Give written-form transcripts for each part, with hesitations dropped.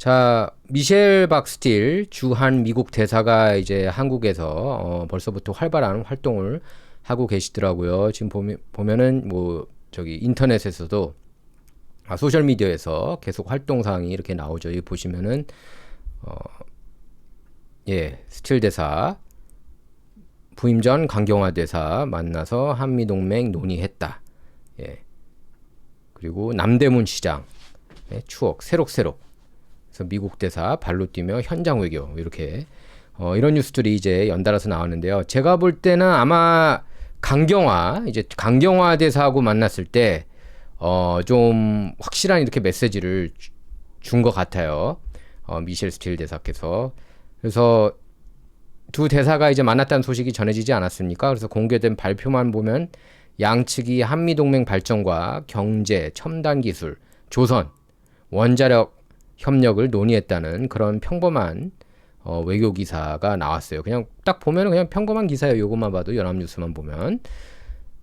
자, 미셸 박스틸 주한 미국 대사가 이제 한국에서 벌써부터 활발한 활동을 하고 계시더라고요. 지금 보면은 뭐 저기 인터넷에서도 소셜 미디어에서 계속 활동 사항이 이렇게 나오죠. 여기 보시면은 스틸 대사 부임 전 강경화 대사 만나서 한미 동맹 논의했다. 그리고 남대문 시장 추억 새록새록. 그래서 미국 대사 발로 뛰며 현장 외교 이렇게 이런 뉴스들이 이제 연달아서 나왔는데요. 제가 볼 때는 아마 강경화 대사하고 만났을 때 좀 확실한 이렇게 메시지를 준 것 같아요. 미셸 스틸 대사께서. 그래서 두 대사가 이제 만났다는 소식이 전해지지 않았습니까? 그래서 공개된 발표만 보면 양측이 한미동맹 발전과 경제, 첨단 기술, 조선, 원자력 협력을 논의했다는 그런 평범한 외교 기사가 나왔어요. 그냥 딱 보면 그냥 평범한 기사예요. 요것만 봐도 연합뉴스만 보면.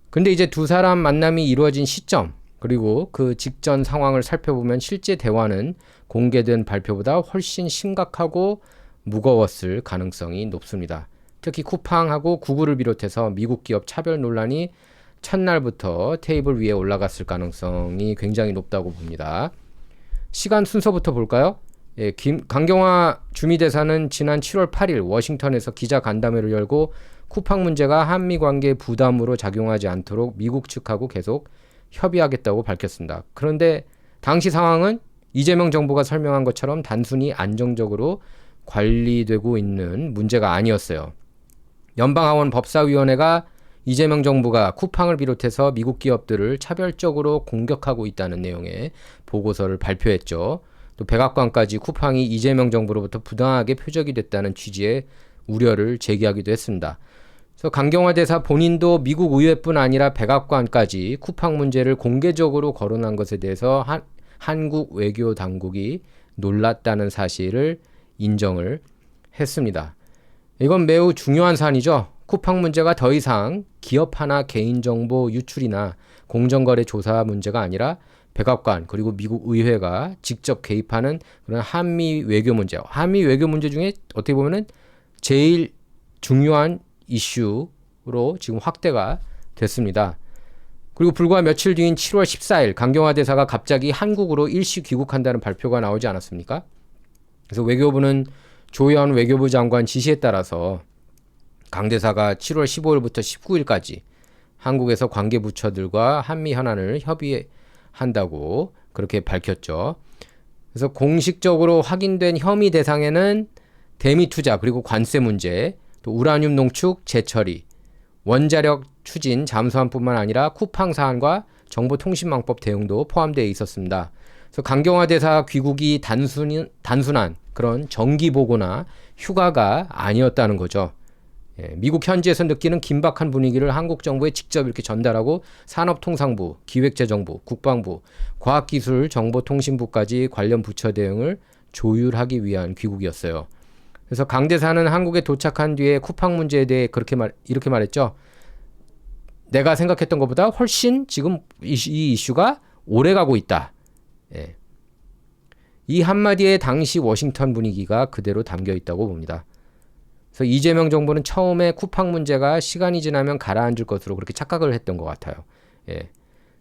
근데 이제 두 사람 만남이 이루어진 시점 그리고 그 직전 상황을 살펴보면 실제 대화는 공개된 발표보다 훨씬 심각하고 무거웠을 가능성이 높습니다. 특히 쿠팡하고 구글을 비롯해서 미국 기업 차별 논란이 첫날부터 테이블 위에 올라갔을 가능성이 굉장히 높다고 봅니다. 시간 순서부터 볼까요? 강경화 주미대사는 지난 7월 8일 워싱턴에서 기자 간담회를 열고 쿠팡 문제가 한미 관계에 부담으로 작용하지 않도록 미국 측하고 계속 협의하겠다고 밝혔습니다. 그런데 당시 상황은 이재명 정부가 설명한 것처럼 단순히 안정적으로 관리되고 있는 문제가 아니었어요. 연방하원 법사위원회가 이재명 정부가 쿠팡을 비롯해서 미국 기업들을 차별적으로 공격하고 있다는 내용의 보고서를 발표했죠. 또 백악관까지 쿠팡이 이재명 정부로부터 부당하게 표적이 됐다는 취지의 우려를 제기하기도 했습니다. 그래서 강경화 대사 본인도 미국 의회뿐 아니라 백악관까지 쿠팡 문제를 공개적으로 거론한 것에 대해서 한국 외교 당국이 놀랐다는 사실을 인정을 했습니다. 이건 매우 중요한 사안이죠. 쿠팡 문제가 더 이상 기업 하나 개인정보 유출이나 공정거래 조사 문제가 아니라 백악관 그리고 미국 의회가 직접 개입하는 그런 한미 외교 문제. 한미 외교 문제 중에 어떻게 보면은 제일 중요한 이슈로 지금 확대가 됐습니다. 그리고 불과 며칠 뒤인 7월 14일 강경화 대사가 갑자기 한국으로 일시 귀국한다는 발표가 나오지 않았습니까? 그래서 외교부는 조현 외교부 장관 지시에 따라서 강 대사가 7월 15일부터 19일까지 한국에서 관계부처들과 한미 현안을 협의한다고 그렇게 밝혔죠. 그래서 공식적으로 확인된 혐의 대상에는 대미 투자 그리고 관세 문제, 또 우라늄 농축 재처리, 원자력 추진 잠수함뿐만 아니라 쿠팡 사안과 정보통신망법 대응도 포함되어 있었습니다. 그래서 강경화 대사 귀국이 단순한 그런 정기보고나 휴가가 아니었다는 거죠. 미국 현지에서 느끼는 긴박한 분위기를 한국 정부에 직접 이렇게 전달하고 산업통상부, 기획재정부, 국방부, 과학기술정보통신부까지 관련 부처 대응을 조율하기 위한 귀국이었어요. 그래서 강 대사는 한국에 도착한 뒤에 쿠팡 문제에 대해 이렇게 말했죠. 내가 생각했던 것보다 훨씬 지금 이 이슈가 오래가고 있다. 이 한마디에 당시 워싱턴 분위기가 그대로 담겨 있다고 봅니다. 그래서 이재명 정부는 처음에 쿠팡 문제가 시간이 지나면 가라앉을 것으로 그렇게 착각을 했던 것 같아요.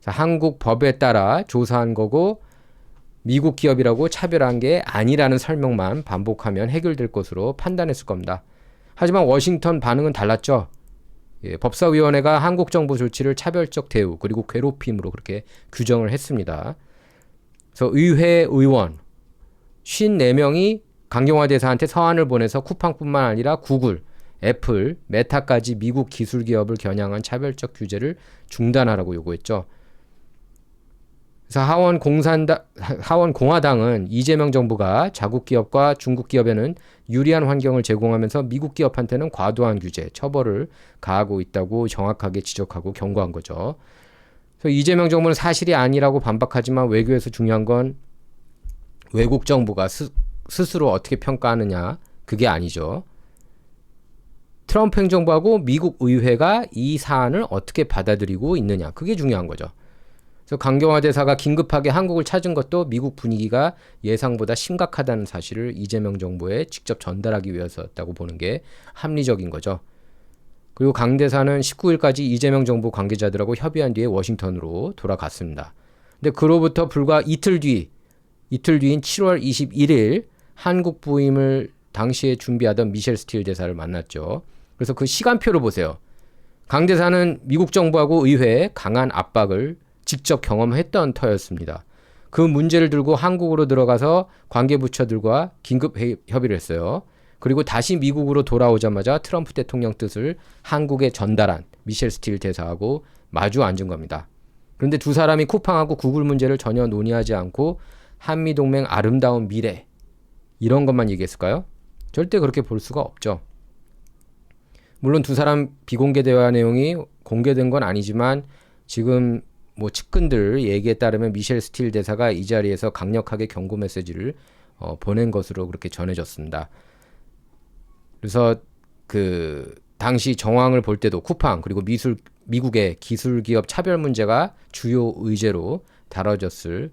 한국 법에 따라 조사한 거고 미국 기업이라고 차별한 게 아니라는 설명만 반복하면 해결될 것으로 판단했을 겁니다. 하지만 워싱턴 반응은 달랐죠. 법사위원회가 한국 정부 조치를 차별적 대우 그리고 괴롭힘으로 그렇게 규정을 했습니다. 그래서 의회 의원 54명이 강경화 대사한테 서한을 보내서 쿠팡뿐만 아니라 구글, 애플, 메타까지 미국 기술 기업을 겨냥한 차별적 규제를 중단하라고 요구했죠. 그래서 하원 공화당은 이재명 정부가 자국 기업과 중국 기업에는 유리한 환경을 제공하면서 미국 기업한테는 과도한 규제, 처벌을 가하고 있다고 정확하게 지적하고 경고한 거죠. 그래서 이재명 정부는 사실이 아니라고 반박하지만 외교에서 중요한 건 외국 정부가 스스로 어떻게 평가하느냐 그게 아니죠. 트럼프 행정부하고 미국 의회가 이 사안을 어떻게 받아들이고 있느냐 그게 중요한 거죠. 그래서 강경화 대사가 긴급하게 한국을 찾은 것도 미국 분위기가 예상보다 심각하다는 사실을 이재명 정부에 직접 전달하기 위해서였다고 보는 게 합리적인 거죠. 그리고 강 대사는 19일까지 이재명 정부 관계자들하고 협의한 뒤에 워싱턴으로 돌아갔습니다. 근데 그로부터 불과 이틀 뒤인 7월 21일 한국 부임을 당시에 준비하던 미셸 스틸 대사를 만났죠. 그래서 그 시간표를 보세요. 강 대사는 미국 정부하고 의회에 강한 압박을 직접 경험했던 터였습니다. 그 문제를 들고 한국으로 들어가서 관계부처들과 긴급 협의를 했어요. 그리고 다시 미국으로 돌아오자마자 트럼프 대통령 뜻을 한국에 전달한 미셸 스틸 대사하고 마주 앉은 겁니다. 그런데 두 사람이 쿠팡하고 구글 문제를 전혀 논의하지 않고 한미동맹 아름다운 미래 이런 것만 얘기했을까요? 절대 그렇게 볼 수가 없죠. 물론 두 사람 비공개 대화 내용이 공개된 건 아니지만 지금 뭐 측근들 얘기에 따르면 미셸 스틸 대사가 이 자리에서 강력하게 경고 메시지를 보낸 것으로 그렇게 전해졌습니다. 그래서 그 당시 정황을 볼 때도 쿠팡 그리고 미국의 기술기업 차별 문제가 주요 의제로 다뤄졌을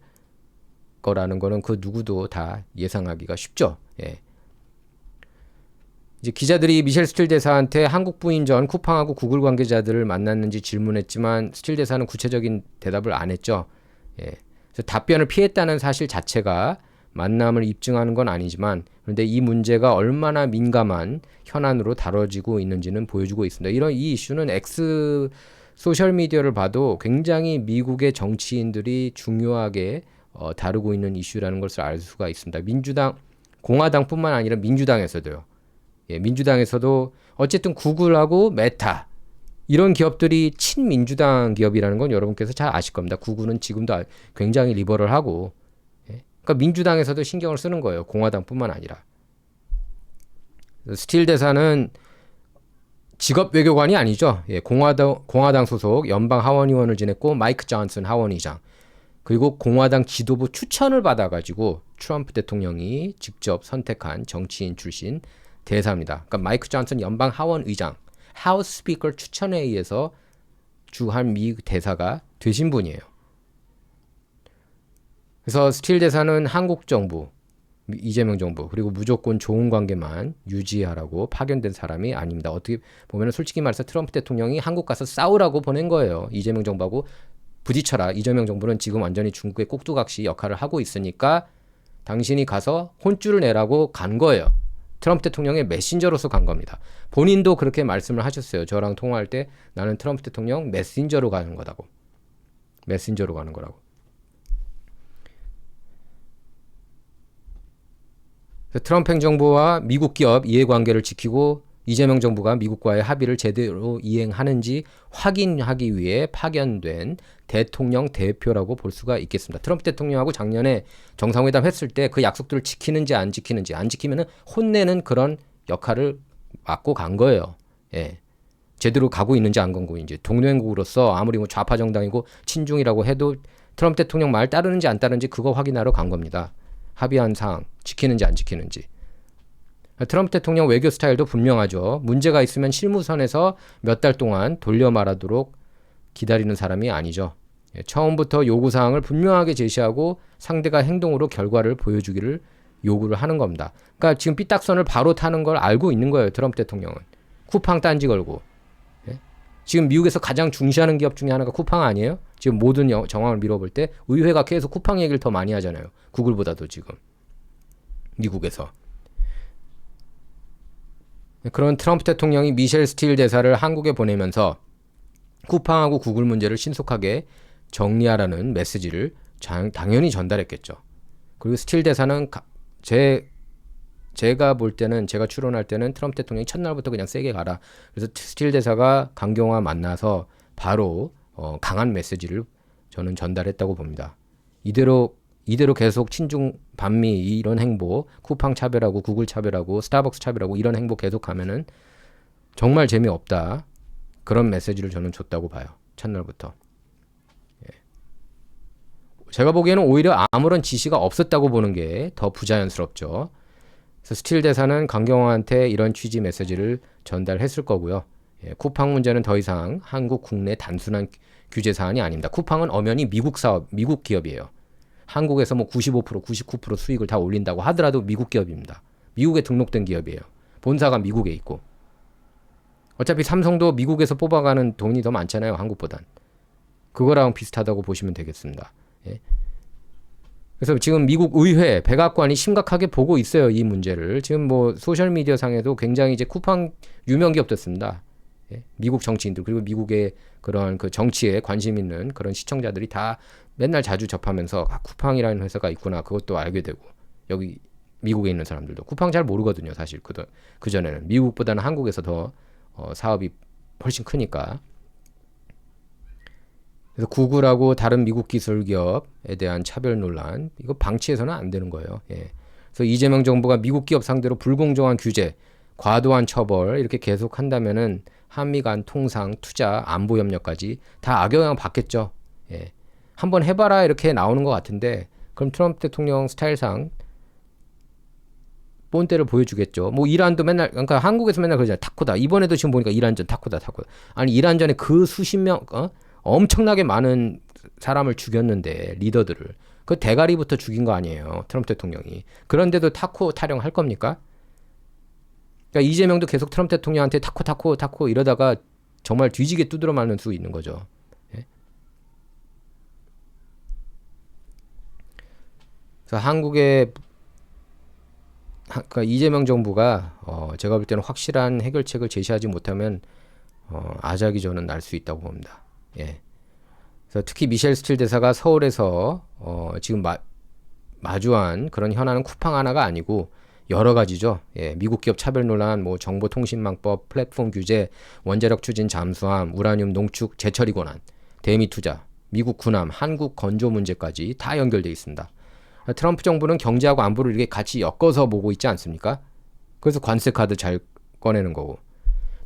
거라는 거는 그 누구도 다 예상하기가 쉽죠. 예. 이제 기자들이 미셸 스틸 대사한테 한국 부임 전 쿠팡하고 구글 관계자들을 만났는지 질문했지만 스틸 대사는 구체적인 대답을 안 했죠. 예. 그래서 답변을 피했다는 사실 자체가 만남을 입증하는 건 아니지만 그런데 이 문제가 얼마나 민감한 현안으로 다뤄지고 있는지는 보여주고 있습니다. 이 이슈는 X 소셜 미디어를 봐도 굉장히 미국의 정치인들이 중요하게 다루고 있는 이슈라는 것을 알 수가 있습니다. 공화당뿐만 아니라 민주당에서도요. 예, 민주당에서도 어쨌든 구글하고 메타 이런 기업들이 친민주당 기업이라는 건 여러분께서 잘 아실 겁니다. 구글은 지금도 굉장히 리버럴하고 그러니까 민주당에서도 신경을 쓰는 거예요. 공화당뿐만 아니라. 스틸 대사는 직업 외교관이 아니죠. 예, 공화당 소속 연방 하원 의원을 지냈고 마이크 존슨 하원 의장 그리고 공화당 지도부 추천을 받아가지고 트럼프 대통령이 직접 선택한 정치인 출신 대사입니다. 그러니까 마이크 존슨 연방 하원 의장 하우스 스피커 추천에 의해서 주한 미 대사가 되신 분이에요. 그래서 스틸 대사는 한국 정부, 이재명 정부 그리고 무조건 좋은 관계만 유지하라고 파견된 사람이 아닙니다. 어떻게 보면 솔직히 말해서 트럼프 대통령이 한국 가서 싸우라고 보낸 거예요. 이재명 정부하고 부딪혀라. 이재명 정부는 지금 완전히 중국의 꼭두각시 역할을 하고 있으니까 당신이 가서 혼쭐을 내라고 간 거예요. 트럼프 대통령의 메신저로서 간 겁니다. 본인도 그렇게 말씀을 하셨어요. 저랑 통화할 때 나는 트럼프 대통령 메신저로 가는 거라고. 메신저로 가는 거라고. 트럼프 행정부와 미국 기업 이해관계를 지키고 이재명 정부가 미국과의 합의를 제대로 이행하는지 확인하기 위해 파견된 대통령 대표라고 볼 수가 있겠습니다. 트럼프 대통령하고 작년에 정상회담 했을 때 그 약속들을 지키는지 안 지키면은 혼내는 그런 역할을 맡고 간 거예요. 예. 제대로 가고 있는지 안 가고 있는지 동맹국으로서 아무리 뭐 좌파 정당이고 친중이라고 해도 트럼프 대통령 말 따르는지 안 따르는지 그거 확인하러 간 겁니다. 합의한 사항 지키는지 안 지키는지. 트럼프 대통령 외교 스타일도 분명하죠. 문제가 있으면 실무선에서 몇 달 동안 돌려 말하도록 기다리는 사람이 아니죠. 처음부터 요구사항을 분명하게 제시하고 상대가 행동으로 결과를 보여주기를 요구를 하는 겁니다. 그러니까 지금 삐딱선을 바로 타는 걸 알고 있는 거예요. 트럼프 대통령은. 쿠팡 딴지 걸고. 지금 미국에서 가장 중시하는 기업 중에 하나가 쿠팡 아니에요? 지금 모든 정황을 밀어볼 때 의회가 계속 쿠팡 얘기를 더 많이 하잖아요. 구글보다도 지금. 미국에서. 그런 트럼프 대통령이 미셸 스틸 대사를 한국에 보내면서 쿠팡하고 구글 문제를 신속하게 정리하라는 메시지를 당연히 전달했겠죠. 그리고 스틸 대사는 제가 볼 때는 제가 추론할 때는 트럼프 대통령이 첫날부터 그냥 세게 가라. 그래서 스틸 대사가 강경화 만나서 바로 강한 메시지를 저는 전달했다고 봅니다. 이대로 계속 친중 반미 이런 행보, 쿠팡 차별하고 구글 차별하고 스타벅스 차별하고 이런 행보 계속하면은 정말 재미없다. 그런 메시지를 저는 줬다고 봐요. 첫날부터. 예. 제가 보기에는 오히려 아무런 지시가 없었다고 보는 게 더 부자연스럽죠. 그래서 스틸 대사는 강경화한테 이런 취지 메시지를 전달했을 거고요. 예, 쿠팡 문제는 더 이상 한국 국내 단순한 규제 사안이 아닙니다. 쿠팡은 엄연히 미국 사업, 미국 기업이에요. 한국에서 뭐 95%, 99% 수익을 다 올린다고 하더라도 미국 기업입니다. 미국에 등록된 기업이에요. 본사가 미국에 있고. 어차피 삼성도 미국에서 뽑아가는 돈이 더 많잖아요, 한국보단. 그거랑 비슷하다고 보시면 되겠습니다. 예. 그래서 지금 미국 의회, 백악관이 심각하게 보고 있어요, 이 문제를. 지금 뭐 소셜미디어 상에도 굉장히 이제 쿠팡 유명 기업 됐습니다. 예. 미국 정치인들, 그리고 미국의 그런 그 정치에 관심 있는 그런 시청자들이 다 맨날 자주 접하면서 아, 쿠팡이라는 회사가 있구나, 그것도 알게 되고. 여기 미국에 있는 사람들도 쿠팡 잘 모르거든요, 사실. 그전에는 미국보다는 한국에서 더 사업이 훨씬 크니까. 그래서 구글하고 다른 미국 기술 기업에 대한 차별 논란, 이거 방치해서는 안 되는 거예요. 예. 그래서 이재명 정부가 미국 기업 상대로 불공정한 규제, 과도한 처벌 이렇게 계속 한다면은 한미 간 통상, 투자, 안보 협력까지 다 악영향 받겠죠. 예. 한번 해봐라 이렇게 나오는 것 같은데, 그럼 트럼프 대통령 스타일상 본때를 보여주겠죠. 뭐 이란도 맨날, 그러니까 한국에서 맨날 그러잖아요. 타코다. 이번에도 지금 보니까 이란전 타코다. 아니 이란전에 그 수십 명 엄청나게 많은 사람을 죽였는데, 리더들을 그 대가리부터 죽인 거 아니에요, 트럼프 대통령이. 그런데도 타코 타령할 겁니까? 그러니까 이재명도 계속 트럼프 대통령한테 타코 이러다가 정말 뒤지게 두드려 맞는 수 있는 거죠. 예? 그래서 한국의 그러니까 이재명 정부가 제가 볼 때는 확실한 해결책을 제시하지 못하면 아작이 저는 날 수 있다고 봅니다. 예. 그래서 특히 미셸 스틸 대사가 서울에서 지금 마주한 그런 현안은 쿠팡 하나가 아니고 여러 가지죠. 예, 미국 기업 차별 논란, 뭐 정보통신망법, 플랫폼 규제, 원자력 추진 잠수함, 우라늄 농축 재처리 권한, 대미 투자, 미국 군함, 한국 건조 문제까지 다 연결돼 있습니다. 트럼프 정부는 경제하고 안보를 이렇게 같이 엮어서 보고 있지 않습니까? 그래서 관세 카드 잘 꺼내는 거고.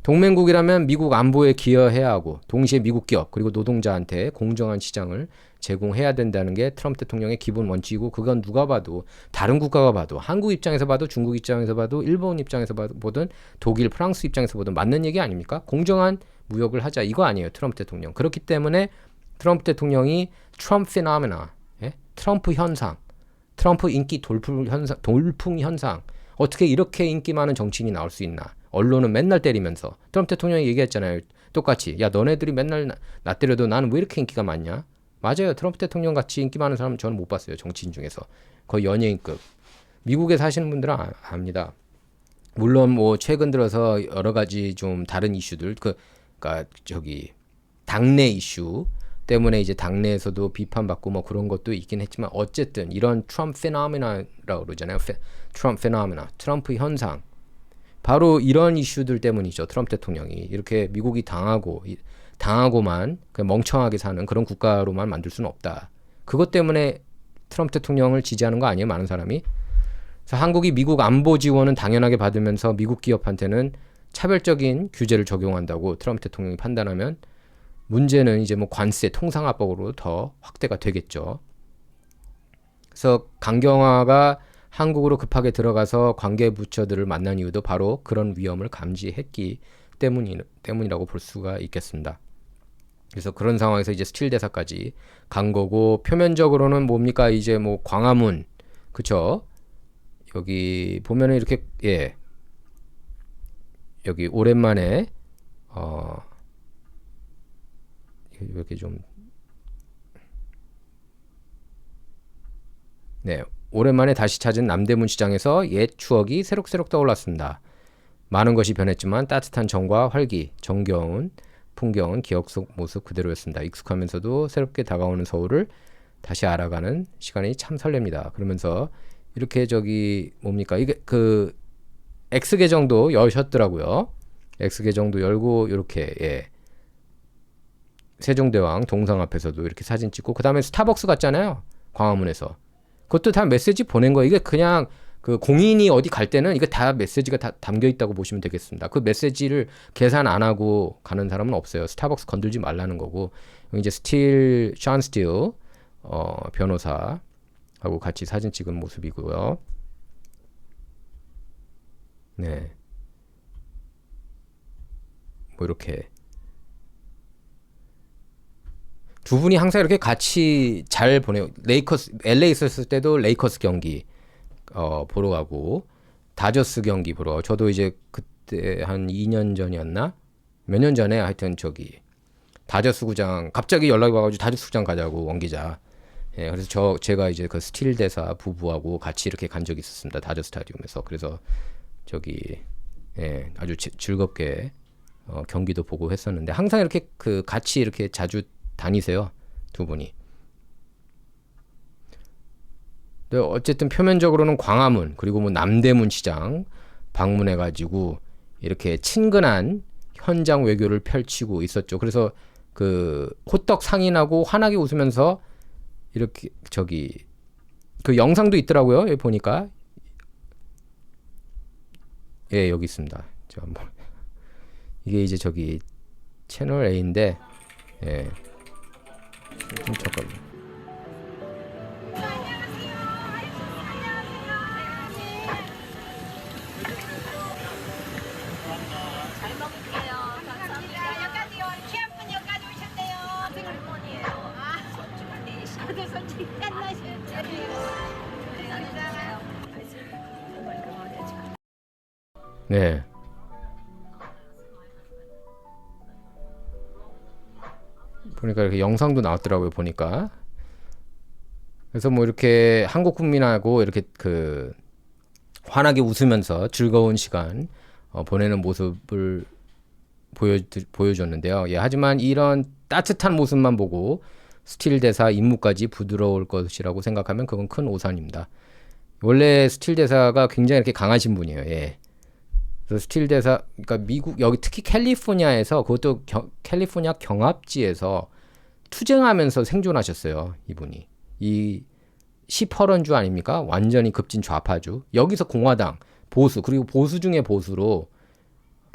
동맹국이라면 미국 안보에 기여해야 하고, 동시에 미국 기업 그리고 노동자한테 공정한 시장을 제공해야 된다는 게 트럼프 대통령의 기본 원칙이고, 그건 누가 봐도, 다른 국가가 봐도, 한국 입장에서 봐도, 중국 입장에서 봐도, 일본 입장에서 보든, 독일, 프랑스 입장에서 보든 맞는 얘기 아닙니까? 공정한 무역을 하자, 이거 아니에요, 트럼프 대통령. 그렇기 때문에 트럼프 대통령이 트럼프 피노메나, 예? 트럼프 현상, 트럼프 인기 돌풍 현상, 어떻게 이렇게 인기 많은 정치인이 나올 수 있나? 언론은 맨날 때리면서, 트럼프 대통령이 얘기했잖아요. 똑같이, 야 너네들이 맨날 나 때려도 나는 왜 이렇게 인기가 많냐? 맞아요. 트럼프 대통령 같이 인기 많은 사람 저는 못 봤어요, 정치인 중에서. 거의 연예인급. 미국에 사시는 분들은 압니다. 물론 뭐 최근 들어서 여러 가지 좀 다른 이슈들, 그러니까 저기 당내 이슈 때문에 이제 당내에서도 비판받고 뭐 그런 것도 있긴 했지만, 어쨌든 이런 트럼프 페노메나라고 그러잖아요. 트럼프 페노메나, 트럼프 현상, 바로 이런 이슈들 때문이죠. 트럼프 대통령이 이렇게 미국이 당하고만 그냥 멍청하게 사는 그런 국가로만 만들 수는 없다. 그것 때문에 트럼프 대통령을 지지하는 거 아니에요, 많은 사람이? 그래서 한국이 미국 안보 지원은 당연하게 받으면서 미국 기업한테는 차별적인 규제를 적용한다고 트럼프 대통령이 판단하면, 문제는 이제 뭐 관세 통상화법으로 더 확대가 되겠죠. 그래서 강경화가 한국으로 급하게 들어가서 관계 부처들을 만난 이유도 바로 그런 위험을 감지했기 때문이라고 볼 수가 있겠습니다. 그래서 그런 상황에서 이제 스틸 대사까지 간 거고, 표면적으로는 뭡니까? 이제 뭐 광화문, 그쵸? 여기 보면은 이렇게, 예, 여기 오랜만에 이렇게 좀, 네, 오랜만에 다시 찾은 남대문 시장에서 옛 추억이 새록새록 떠올랐습니다. 많은 것이 변했지만 따뜻한 정과 활기, 정겨운 풍경은 기억 속 모습 그대로였습니다. 익숙하면서도 새롭게 다가오는 서울을 다시 알아가는 시간이 참 설렙니다. 그러면서 이렇게 저기 뭡니까? 이게 그 X 계정도 여셨더라고요. X 계정도 열고 이렇게, 예, 세종대왕 동상 앞에서도 이렇게 사진 찍고, 그 다음에 스타벅스 갔잖아요, 광화문에서. 그것도 다 메시지 보낸 거예요. 이게 그냥 그 공인이 어디 갈 때는 이게 다 메시지가 다 담겨 있다고 보시면 되겠습니다. 그 메시지를 계산 안 하고 가는 사람은 없어요. 스타벅스 건들지 말라는 거고. 이제 션 스틸 변호사하고 같이 사진 찍은 모습이고요. 네, 뭐 이렇게 두 분이 항상 이렇게 같이 잘 보내요. 레이커스 LA 있었을 때도 레이커스 경기 보러 가고 다저스 경기 보러 가고 저도 이제 그때 한 2년 전이었나? 몇 년 전에 하여튼 저기 다저스 구장 갑자기 연락이 와가지고 다저스 구장 가자고 원 기자. 예, 그래서 제가 이제 그 스틸 대사 부부하고 같이 이렇게 간 적이 있었습니다. 다저스 스타디움에서. 그래서 저기 예, 아주 즐겁게 경기도 보고 했었는데 항상 이렇게 그 같이 이렇게 자주 다니세요. 두 분이. 근데 어쨌든 표면적으로는 광화문 그리고 뭐 남대문 시장 방문해 가지고 이렇게 친근한 현장 외교를 펼치고 있었죠. 그래서 그 호떡 상인하고 환하게 웃으면서 이렇게 저기 그 영상도 있더라고요. 여기 보니까 예 여기 있습니다. 저 한번 이게 이제 저기 채널 A인데 예 좀 잠깐만. 잘 먹을게요. 감사합니다. 여기까지요. 취한분 여기까지 오셨대요. 어떻게 할머니예요? 다들 솔직히 짠나시는 네. 보니까 이렇게 영상도 나왔더라고요. 보니까. 그래서 뭐 이렇게 한국 국민하고 이렇게 그 환하게 웃으면서 즐거운 시간 보내는 모습을 보여줬는데요. 예, 하지만 이런 따뜻한 모습만 보고 스틸 대사 임무까지 부드러울 것이라고 생각하면 그건 큰 오산입니다. 원래 스틸 대사가 굉장히 이렇게 강하신 분이에요. 예. 그래서 스틸 대사, 그러니까 미국 여기 특히 캘리포니아에서 그것도 캘리포니아 경합지에서 투쟁하면서 생존하셨어요. 이분이 이 시퍼런주 아닙니까? 완전히 급진 좌파주. 여기서 공화당 보수 그리고 보수 중에 보수로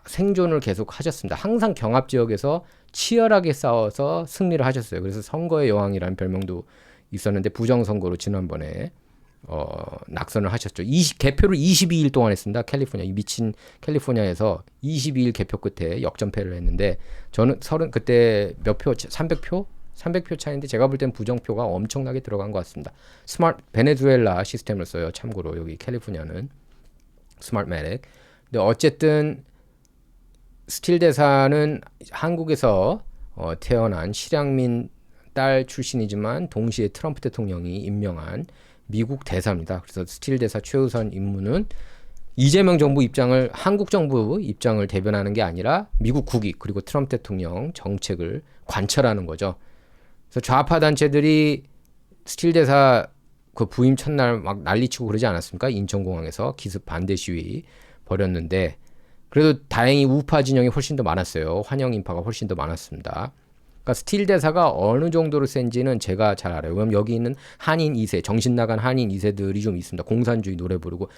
생존을 계속 하셨습니다. 항상 경합 지역에서 치열하게 싸워서 승리를 하셨어요. 그래서 선거의 여왕이라는 별명도 있었는데 부정선거로 지난번에 낙선을 하셨죠. 개표를 22일 동안 했습니다. 캘리포니아 이 미친 캘리포니아에서 22일 개표 끝에 역전패를 했는데 저는 그때 몇 표? 300표 차인데 제가 볼 땐 부정표가 엄청나게 들어간 것 같습니다. 스마트 베네수엘라 시스템을 써요. 참고로 여기 캘리포니아는 스마트매틱. 근데 어쨌든 스틸 대사는 한국에서 태어난 실향민 딸 출신이지만 동시에 트럼프 대통령이 임명한 미국 대사입니다. 그래서 스틸 대사 최우선 임무는 이재명 정부 입장을 한국 정부 입장을 대변하는 게 아니라 미국 국익 그리고 트럼프 대통령 정책을 관철하는 거죠. 그래서 좌파 단체들이 스틸 대사 그 부임 첫날 막 난리치고 그러지 않았습니까? 인천공항에서 기습 반대 시위 벌였는데 그래도 다행히 우파 진영이 훨씬 더 많았어요. 환영 인파가 훨씬 더 많았습니다. 그러니까 스틸 대사가 어느 정도로 센지는 제가 잘 알아요. 왜냐면 여기 있는 한인 2세, 정신 나간 한인 2세들이 좀 있습니다. 공산주의 노래 부르고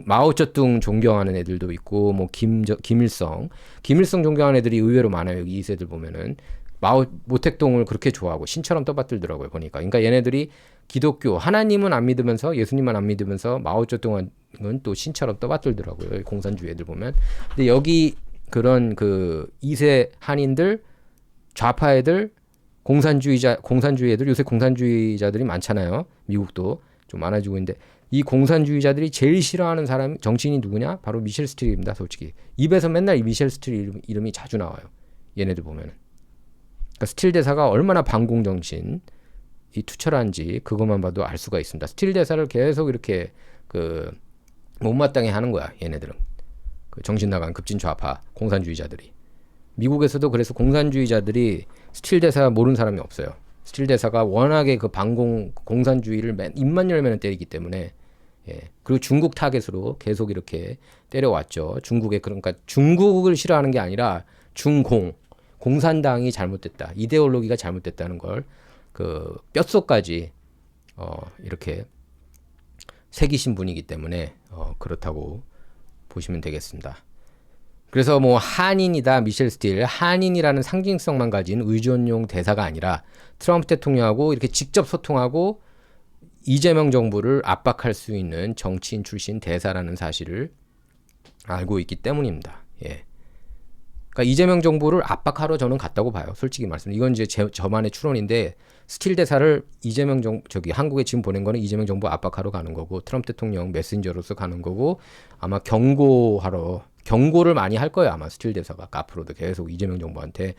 마오쩌둥 존경하는 애들도 있고 뭐 김일성 존경하는 애들이 의외로 많아요. 여기 2세들 보면은 모택동을 그렇게 좋아하고 신처럼 떠받들더라고요. 보니까. 그러니까 얘네들이 기독교 하나님은 안 믿으면서 예수님만 안 믿으면서 마오쩌둥은 또 신처럼 떠받들더라고요. 공산주의 애들 보면. 근데 여기 그런 그 2세 한인들 좌파 애들 공산주의 애들 요새 공산주의자들이 많잖아요. 미국도 좀 많아지고 있는데 이 공산주의자들이 제일 싫어하는 사람 정치인이 누구냐? 바로 미셸 스트립입니다. 솔직히 입에서 맨날 이 미셸 스트립 이름이 자주 나와요. 얘네들 보면은. 그러니까 스틸 대사가 얼마나 반공 정신이 투철한지 그것만 봐도 알 수가 있습니다. 스틸 대사를 계속 이렇게 그 못마땅해 하는 거야. 얘네들은 그 정신 나간 급진 좌파 공산주의자들이. 미국에서도 그래서 공산주의자들이 스틸 대사 모르는 사람이 없어요. 스틸 대사가 워낙에 그 반공 공산주의를 입만 열면 때리기 때문에 예. 그리고 중국 타겟으로 계속 이렇게 때려왔죠. 그러니까 중국을 싫어하는 게 아니라 공산당이 잘못됐다. 이데올로기가 잘못됐다는 걸 그 뼛속까지 이렇게 새기신 분이기 때문에 그렇다고 보시면 되겠습니다. 그래서 뭐 한인이다 미셸 스틸 한인이라는 상징성만 가진 의존용 대사가 아니라 트럼프 대통령하고 이렇게 직접 소통하고 이재명 정부를 압박할 수 있는 정치인 출신 대사라는 사실을 알고 있기 때문입니다. 예. 그러니까 그러니까 이재명 정부를 압박하러 저는 갔다고 봐요. 솔직히 말씀. 이건 이제 저만의 추론인데 스틸 대사를 한국에 지금 보낸 거는 이재명 정부 압박하러 가는 거고 트럼프 대통령 메신저로서 가는 거고 아마 경고를 많이 할 거예요. 아마 스틸 대사가 앞으로도 계속 이재명 정부한테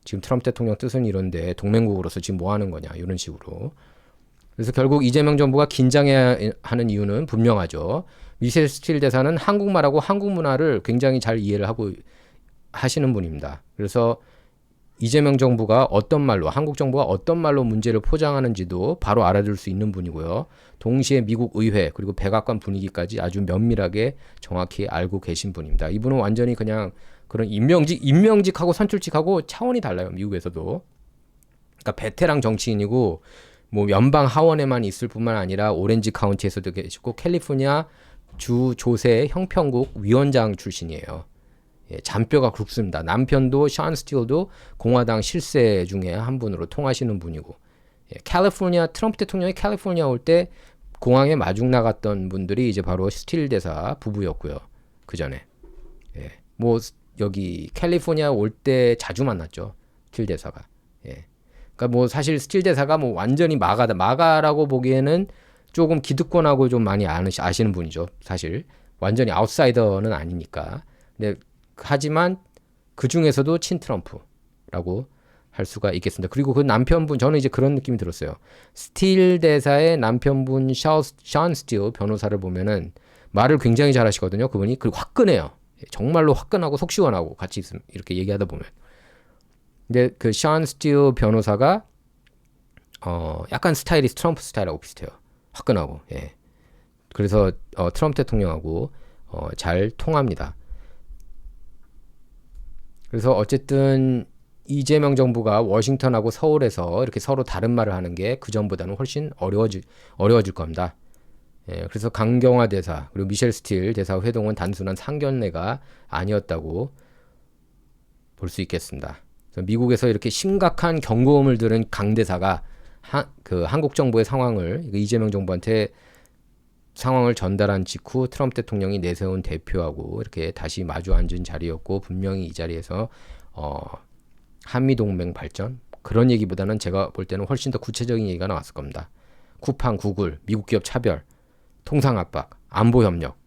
지금 트럼프 대통령 뜻은 이런데 동맹국으로서 지금 뭐 하는 거냐 이런 식으로. 그래서 결국 이재명 정부가 긴장해야 하는 이유는 분명하죠. 미셸 스틸 대사는 한국말하고 한국 문화를 굉장히 잘 이해를 하고 하시는 분입니다. 그래서 이재명 정부가 한국 정부가 어떤 말로 문제를 포장하는지도 바로 알아들 수 있는 분이고요. 동시에 미국 의회 그리고 백악관 분위기까지 아주 면밀하게 정확히 알고 계신 분입니다. 이분은 완전히 그냥 그런 임명직하고 선출직하고 차원이 달라요. 미국에서도. 그러니까 베테랑 정치인이고 뭐 연방 하원에만 있을 뿐만 아니라 오렌지 카운티에서도 계시고 캘리포니아 주 조세 형평국 위원장 출신이에요. 예, 잔뼈가 굵습니다. 남편도 션 스틸도 공화당 실세 중에 한 분으로 통하시는 분이고, 트럼프 대통령이 캘리포니아 올 때 공항에 마중 나갔던 분들이 이제 바로 스틸 대사 부부였고요. 그 전에 뭐 여기 캘리포니아 올 때 자주 만났죠. 스틸 대사가. 그러니까 뭐 사실 스틸 대사가 뭐 완전히 마가라고 보기에는 조금 기득권하고 좀 많이 아시는 분이죠. 사실 완전히 아웃사이더는 아니니까. 근데 하지만 그 중에서도 친트럼프라고 할 수가 있겠습니다. 그리고 그 남편분 저는 이제 그런 느낌이 들었어요. 스틸 대사의 남편분 션 스틸 변호사를 보면은 말을 굉장히 잘하시거든요. 그분이 그리고 화끈해요. 정말로 화끈하고 속 시원하고 같이 있으면 이렇게 얘기하다 보면. 근데 그 션 스틸 변호사가 약간 스타일이 트럼프 스타일하고 비슷해요. 화끈하고. 예. 그래서 트럼프 대통령하고 잘 통합니다. 그래서 어쨌든 이재명 정부가 워싱턴하고 서울에서 이렇게 서로 다른 말을 하는 게 그전보다는 훨씬 어려워질 겁니다. 예, 그래서 강경화 대사 그리고 미셸 스틸 대사 회동은 단순한 상견례가 아니었다고 볼 수 있겠습니다. 그래서 미국에서 이렇게 심각한 경고음을 들은 강 대사가 한국 정부의 상황을 이재명 정부한테 상황을 전달한 직후 트럼프 대통령이 내세운 대표하고 이렇게 다시 마주 앉은 자리였고 분명히 이 자리에서 한미동맹 발전 그런 얘기보다는 제가 볼 때는 훨씬 더 구체적인 얘기가 나왔을 겁니다. 쿠팡, 구글, 미국 기업 차별, 통상 압박, 안보 협력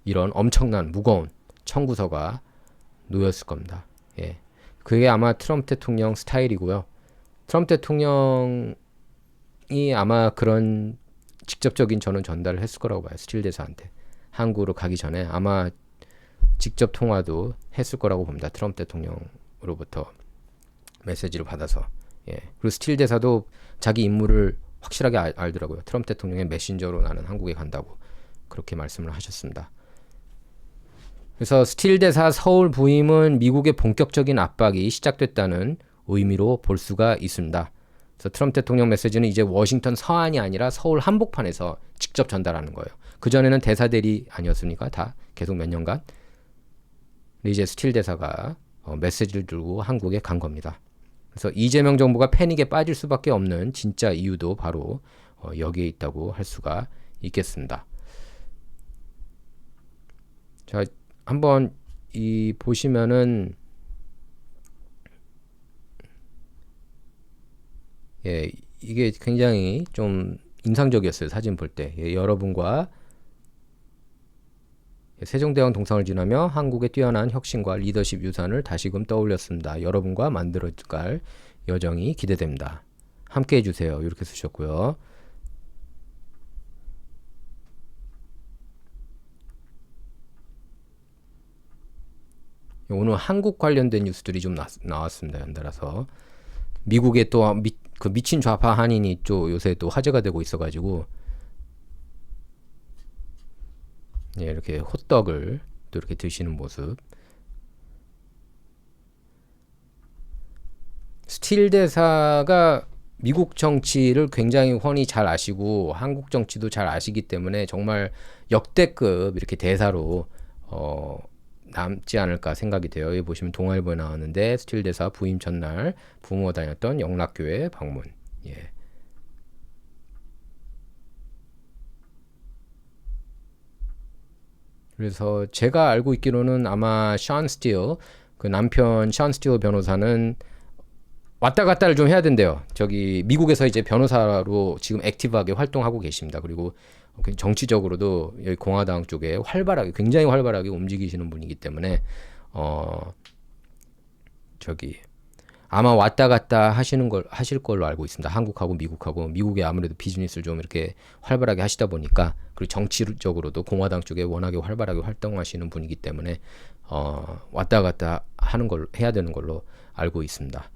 이런 엄청난 무거운 청구서가 놓였을 겁니다. 그게 아마 트럼프 대통령 스타일이고요. 트럼프 대통령이 아마 그런 직접적인 저는 전달을 했을 거라고 봐요. 스틸 대사한테. 한국으로 가기 전에 아마 직접 통화도 했을 거라고 봅니다. 트럼프 대통령으로부터 메시지를 받아서. 그리고 스틸 대사도 자기 임무를 확실하게 알더라고요. 트럼프 대통령의 메신저로 나는 한국에 간다고 그렇게 말씀을 하셨습니다. 그래서 스틸 대사 서울 부임은 미국의 본격적인 압박이 시작됐다는 의미로 볼 수가 있습니다. 그래서 트럼프 대통령 메시지는 이제 워싱턴 서안이 아니라 서울 한복판에서 직접 전달하는 거예요. 그전에는 대사들이 아니었습니까? 다 계속 몇 년간. 근데 이제 스틸 대사가 메시지를 들고 한국에 간 겁니다. 그래서 이재명 정부가 패닉에 빠질 수밖에 없는 진짜 이유도 바로 여기에 있다고 할 수가 있겠습니다. 자, 한번 보시면은 이게 굉장히 좀 인상적이었어요. 사진 볼 때. 여러분과 세종대왕 동상을 지나며 한국의 뛰어난 혁신과 리더십 유산을 다시금 떠올렸습니다. 여러분과 만들어갈 여정이 기대됩니다. 함께 해주세요. 이렇게 쓰셨고요. 오늘 한국 관련된 뉴스들이 좀 나왔습니다. 연달아서. 미국의 또 그 미친 좌파 한인이 또 요새 또 화제가 되고 있어가지고 이렇게 호떡을 또 이렇게 드시는 모습. 스틸 대사가 미국 정치를 굉장히 훤히 잘 아시고 한국 정치도 잘 아시기 때문에 정말 역대급 이렇게 대사로 남지 않을까 생각이 돼요. 여기 보시면 동아일보에 나왔는데 스틸 대사 부임 전날 부모가 다녔던 영락교회 방문. 그래서 제가 알고 있기로는 아마 션 스틸, 그 남편 션 스틸 변호사는 왔다 갔다를 좀 해야 된대요. 저기 미국에서 이제 변호사로 지금 액티브하게 활동하고 계십니다. 그리고 정치적으로도 여기 공화당 쪽에 활발하게, 굉장히 활발하게 움직이시는 분이기 때문에 저기 아마 왔다 갔다 하실 걸로 알고 있습니다. 한국하고 미국하고. 미국에 아무래도 비즈니스를 좀 이렇게 활발하게 하시다 보니까, 그리고 정치적으로도 공화당 쪽에 워낙에 활발하게 활동하시는 분이기 때문에 왔다 갔다 하는 걸 해야 되는 걸로 알고 있습니다.